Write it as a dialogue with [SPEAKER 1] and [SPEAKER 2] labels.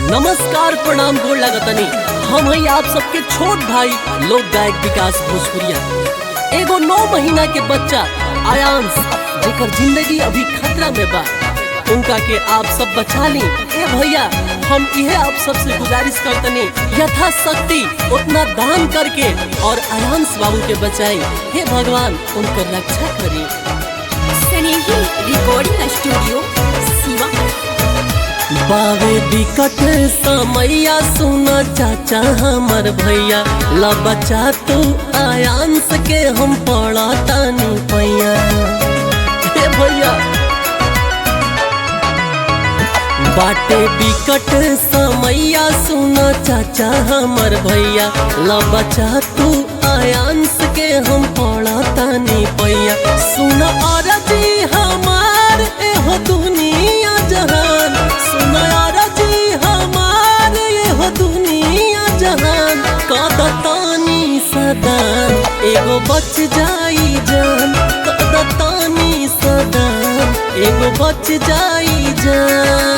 [SPEAKER 1] नमस्कार प्रणाम गोड़ लगतनी। हम हैं आप सबके छोट भाई लोक गायक विकास भोजपुरिया। एगो 9 महीना के बच्चा आयांश जेकर जिंदगी अभी खतरा में बा, उनका के आप सब बचा ली। ए भैया, हम इहे आप सबसे गुजारिश करतनी यथाशक्ति उतना दान करके और आयांश बाबू के बचाई। हे भगवान, उनकर रक्षा करी।
[SPEAKER 2] स्नेही रिकॉर्डिंग स्टूडियो सीवा।
[SPEAKER 1] बावे बिकट समैया सुना चाचा हमर भैया, ला बचा तू आयांश के हम पड़ा तानी पैया। हे भैया, बाटे बिकट समैया सुना चाचा हमर भैया, ला बचा तू आयांश के हम पड़ा तानी पैया। सुन अरजी हमार एहो दुनिया जहान, सुन अरजी हमार एहो दुनिया जहान, कदतानी सदान एगो बच जाई जान, कदतानी सदान एगो बच जाई जान।